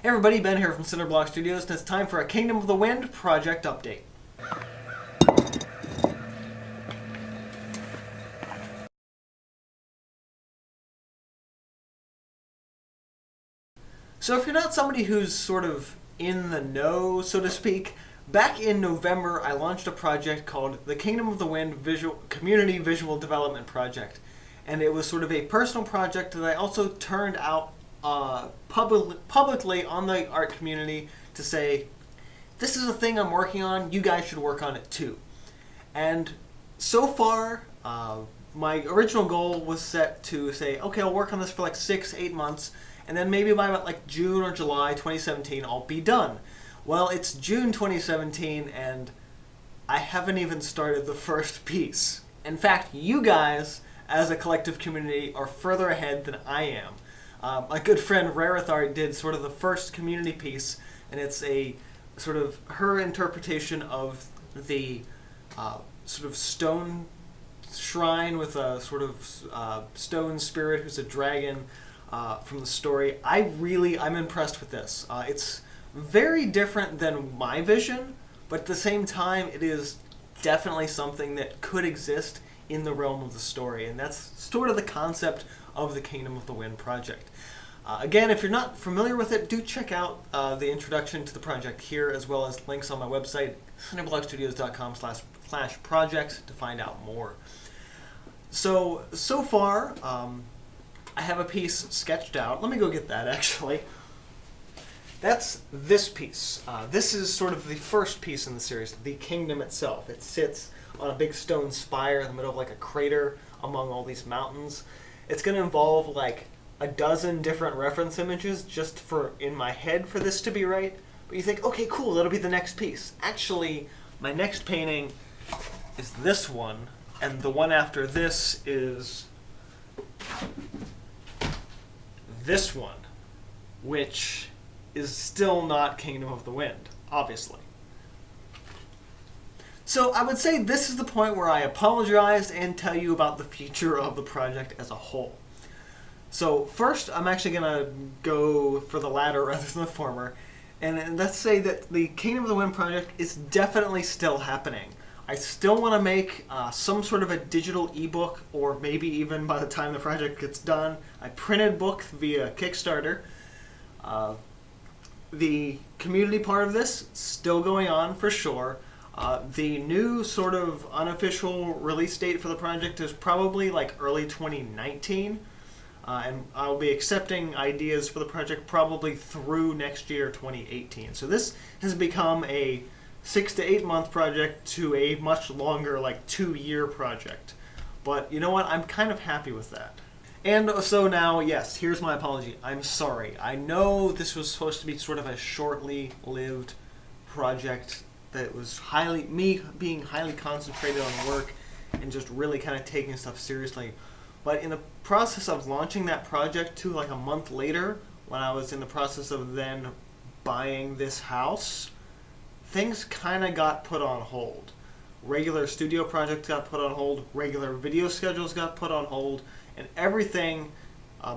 Hey everybody, Ben here from Cinderblock Studios, and it's time for a Kingdom of the Wind project update. So if you're not somebody who's sort of in the know, so to speak, back in November I launched a project called the Kingdom of the Wind Community Visual Development Project. And it was sort of a personal project that I also turned out publicly on the art community to say, this is a thing I'm working on, you guys should work on it too. And so far, my original goal was set to say, okay, I'll work on this for like 6-8 months, and then maybe by about like June or July 2017, I'll be done. Well, it's June 2017, and I haven't even started the first piece. In fact, you guys, as a collective community, are further ahead than I am. My good friend Rarithart did sort of the first community piece, and it's a sort of her interpretation of the sort of stone shrine with a sort of stone spirit who's a dragon from the story. I'm impressed with this. It's very different than my vision, but at the same time it is definitely something that could exist in the realm of the story, and that's sort of the concept of the Kingdom of the Wind project. Again, if you're not familiar with it, do check out the introduction to the project here, as well as links on my website, cinderblockstudios.com/projects, to find out more. So far, I have a piece sketched out. Let me go get that, actually. That's this piece. This is sort of the first piece in the series, the kingdom itself. It sits on a big stone spire in the middle of like a crater among all these mountains. It's going to involve like a dozen different reference images just for in my head for this to be right. But you think, okay, cool, that'll be the next piece. Actually, my next painting is this one, and the one after this is this one, which is still not Kingdom of the Wind, obviously. So I would say this is the point where I apologize and tell you about the future of the project as a whole. So first, I'm actually going to go for the latter rather than the former, and let's say that the Kingdom of the Wind project is definitely still happening. I still want to make some sort of a digital ebook, or maybe even by the time the project gets done, a printed book via Kickstarter. The community part of this still going on for sure. The new sort of unofficial release date for the project is probably like early 2019. And I'll be accepting ideas for the project probably through next year, 2018. So this has become a 6 to 8 month project to a much longer, like 2-year project. But you know what? I'm kind of happy with that. And so now, yes, here's my apology. I'm sorry. I know this was supposed to be sort of a shortly lived project that was me being highly concentrated on work and just really kind of taking stuff seriously. But in the process of launching that project to like a month later, when I was in the process of then buying this house, things kind of got put on hold. Regular studio projects got put on hold, regular video schedules got put on hold, and everything,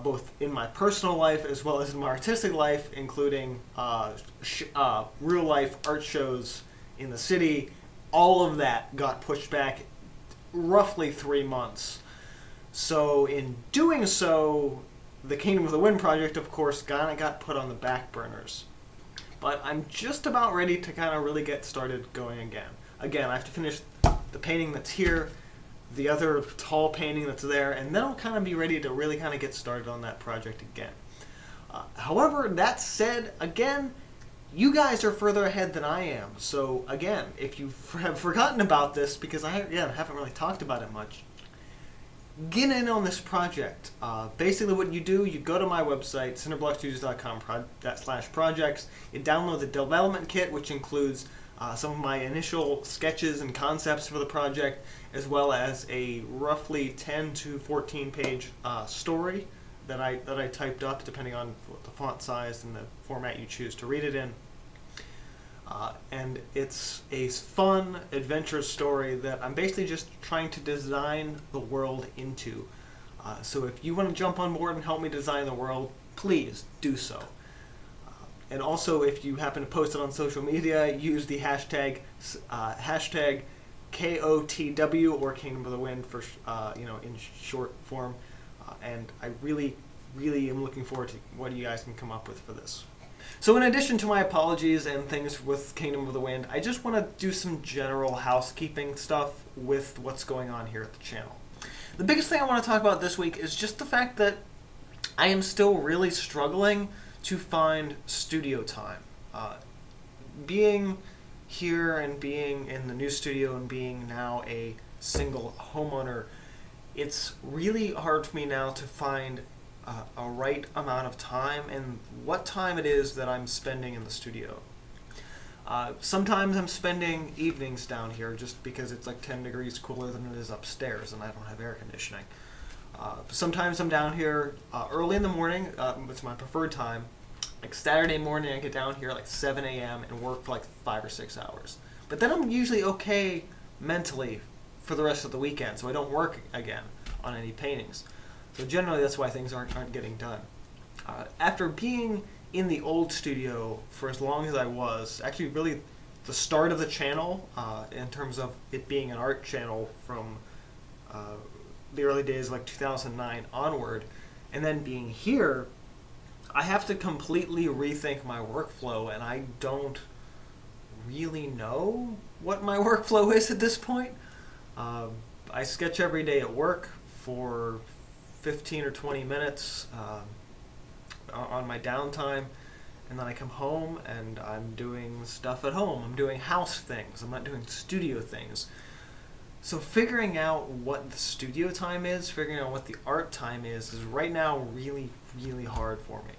both in my personal life as well as in my artistic life, including real life art shows in the city, all of that got pushed back roughly 3 months. So in doing so, the Kingdom of the Wind project, of course, got put on the back burners. But I'm just about ready to kind of really get started going again. Again, I have to finish the painting that's here, the other tall painting that's there, and then I'll kind of be ready to really kind of get started on that project again. However, that said, again, you guys are further ahead than I am. So again, if you have forgotten about this, because I haven't really talked about it much, get in on this project. Basically what you do, you go to my website, cinderblockstudios.com/projects. You download the development kit, which includes some of my initial sketches and concepts for the project, as well as a roughly 10 to 14 page story that I typed up, depending on the font size and the format you choose to read it in. And it's a fun, adventurous story that I'm basically just trying to design the world into. So if you want to jump on board and help me design the world, please do so. And also, if you happen to post it on social media, use the hashtag KOTW, or Kingdom of the Wind for in short form. And I really am looking forward to what you guys can come up with for this. So in addition to my apologies and things with Kingdom of the Wind, I just want to do some general housekeeping stuff with what's going on here at the channel. The biggest thing I want to talk about this week is just the fact that I am still really struggling to find studio time. Being here and being in the new studio and being now a single homeowner, it's really hard for me now to find a right amount of time and what time it is that I'm spending in the studio. Sometimes I'm spending evenings down here just because it's like 10 degrees cooler than it is upstairs and I don't have air conditioning. Sometimes I'm down here early in the morning. It's my preferred time. Like Saturday morning I get down here at like 7 a.m. and work for like 5 or 6 hours. But then I'm usually okay mentally for the rest of the weekend, so I don't work again on any paintings. So generally that's why things aren't getting done. After being in the old studio for as long as I was, actually really the start of the channel, in terms of it being an art channel from the early days like 2009 onward, and then being here, I have to completely rethink my workflow, and I don't really know what my workflow is at this point. I sketch every day at work for 15 or 20 minutes on my downtime, and then I come home and I'm doing stuff at home. I'm doing house things. I'm not doing studio things. So figuring out what the studio time is, figuring out what the art time is right now really hard for me.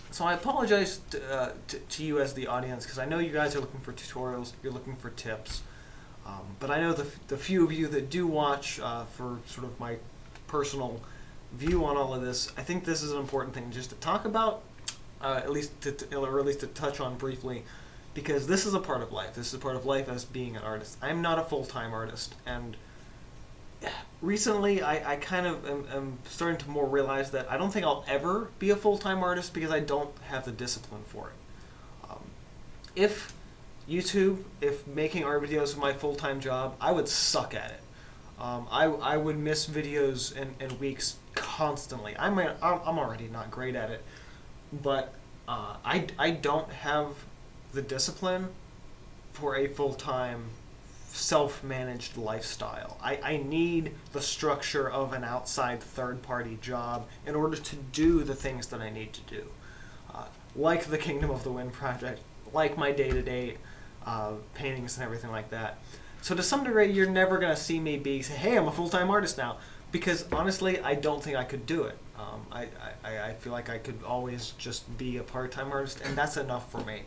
So I apologize to you as the audience, because I know you guys are looking for tutorials, you're looking for tips, but I know the few of you that do watch for sort of my personal view on all of this, I think this is an important thing just to talk about, at least to touch on briefly, because this is a part of life. This is a part of life as being an artist. I'm not a full-time artist, and recently I kind of am starting to more realize that I don't think I'll ever be a full-time artist because I don't have the discipline for it. If making art videos was my full-time job, I would suck at it. I would miss videos in weeks constantly. I'm already not great at it, but I don't have the discipline for a full-time self-managed lifestyle. I need the structure of an outside third-party job in order to do the things that I need to do, like the Kingdom of the Wind project, like my day-to-day paintings and everything like that. So to some degree, you're never going to see me say, hey, I'm a full-time artist now, because honestly, I don't think I could do it. I feel like I could always just be a part-time artist, and that's enough for me.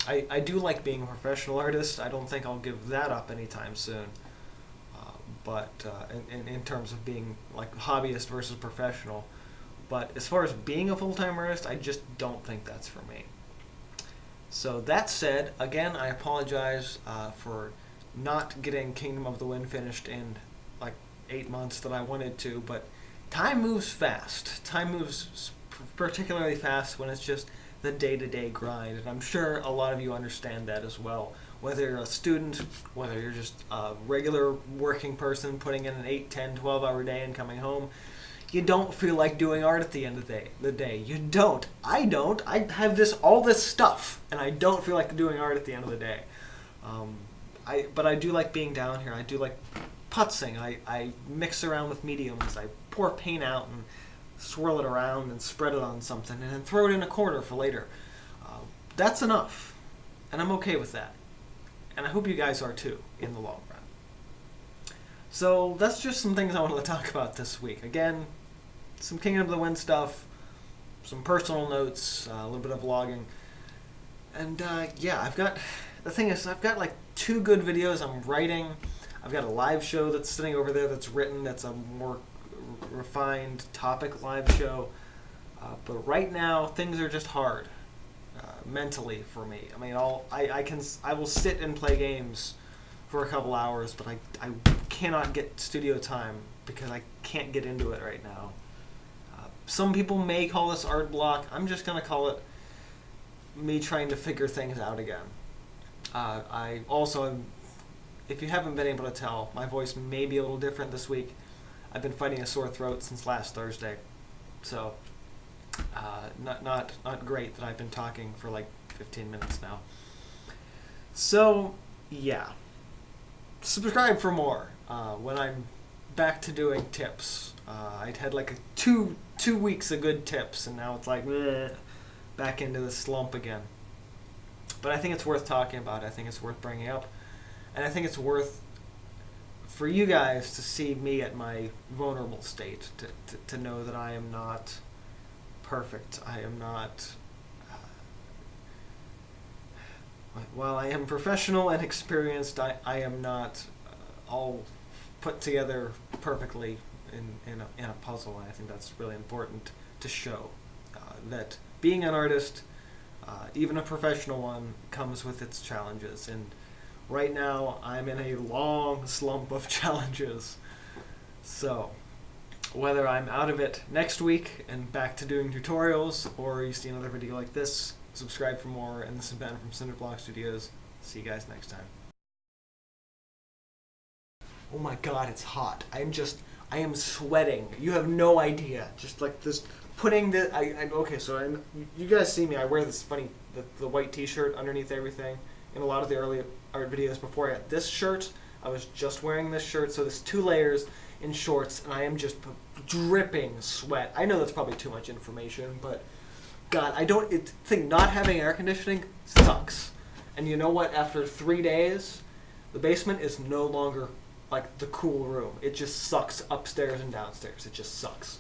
I do like being a professional artist. I don't think I'll give that up anytime soon. But in terms of being like hobbyist versus professional. But as far as being a full-time artist, I just don't think that's for me. So that said, again, I apologize for not getting Kingdom of the Wind finished in like 8 months that I wanted to, but time moves fast. Time moves particularly fast when it's just the day-to-day grind, and I'm sure a lot of you understand that as well. Whether you're a student, whether you're just a regular working person putting in an 8, 10, 12-hour day and coming home, you don't feel like doing art at the end of the day. You don't. I don't. I have all this stuff, and I don't feel like doing art at the end of the day. But I do like being down here. I do like putzing. I mix around with mediums. I pour paint out and swirl it around and spread it on something and then throw it in a corner for later. That's enough, and I'm okay with that. And I hope you guys are too, in the long run. So that's just some things I wanted to talk about this week. Again, some Kingdom of the Wind stuff, some personal notes, a little bit of vlogging. And yeah, the thing is, I've got like 2 good videos I'm writing. I've got a live show that's sitting over there that's written, that's a more refined topic live show. But right now, things are just hard mentally for me. I mean, I will sit and play games for a couple hours, but I cannot get studio time because I can't get into it right now. Some people may call this art block. I'm just going to call it me trying to figure things out again. I also, if you haven't been able to tell, my voice may be a little different this week. I've been fighting a sore throat since last Thursday. So, not great that I've been talking for like 15 minutes now. So, yeah. Subscribe for more when I'm back to doing tips. I'd had like two weeks of good tips, and now it's like back into the slump again. But I think it's worth talking about. I think it's worth bringing up, and I think it's worth for you guys to see me at my vulnerable state, to know that I am not perfect. I am not. While I am professional and experienced, I am not all put together perfectly in a puzzle. And I think that's really important to show that being an artist, even a professional one, comes with its challenges. And right now, I'm in a long slump of challenges. So, whether I'm out of it next week and back to doing tutorials, or you see another video like this, subscribe for more. And this has been from Cinderblock Studios. See you guys next time. Oh my god, it's hot. I am sweating. You have no idea. Just like this, putting the, okay, so you guys see me, I wear this funny, the white t-shirt underneath everything. In a lot of the early art videos before I had this shirt, I was just wearing this shirt, so there's 2 layers in shorts, and I am just dripping sweat. I know that's probably too much information, but God, think not having air conditioning sucks. And you know what? After 3 days, the basement is no longer like the cool room. It just sucks upstairs and downstairs. It just sucks.